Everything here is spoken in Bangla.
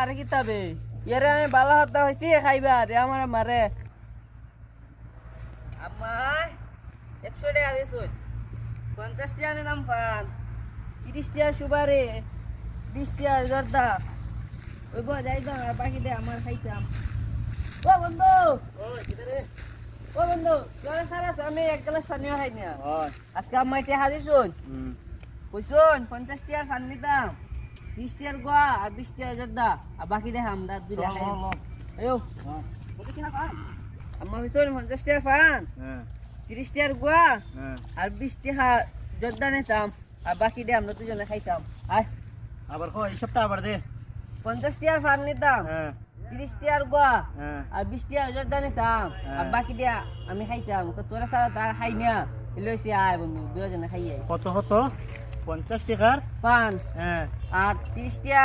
আর কি তবে এরে আমি বালা হত্যা হইছি খাইবা রে আমার মারে আমায় 100 টাকা দিছুন 50 টাকা নিলাম পান 30 টাকা সুবারে 20 টাকা জর্দা ওই যাই দাম আর বাকি দে আমার খাইতাম ও বন্ধু ওই কিদারে ও বন্ধু তোরা সারা আমি এক গ্লাস পানি খাই না ওই আজকে আমার টাকা দিছুন কইছুন 50 টাকার পান নিতাম 30 টাকার গোয়া আর 20 টাকা জর্দা আর বাকি দে আমরা দুই টাকা আয়ো কত টাকা পান আমার কইছুন 50 টাকার পান হ্যাঁ 30 টাকার গোয়া হ্যাঁ আর 20 টাকা জর্দা নিতাম আর বাকি দে আমরা দুজনে খাইতাম আয় আবার কই হিসাবটা আবার দে 50 টাকার পান নিতাম হ্যাঁ 30 টাকার গোয়া হ্যাঁ আর 20 টাকা জর্দা নিতাম আর বাকি দিয়া আমি খাইতাম তোরা সারা তা খাই না লইছি আয় বন্ধু দুজনে খাই আই কত কত 50 টাকার পান হ্যাঁ আর 30 টাকা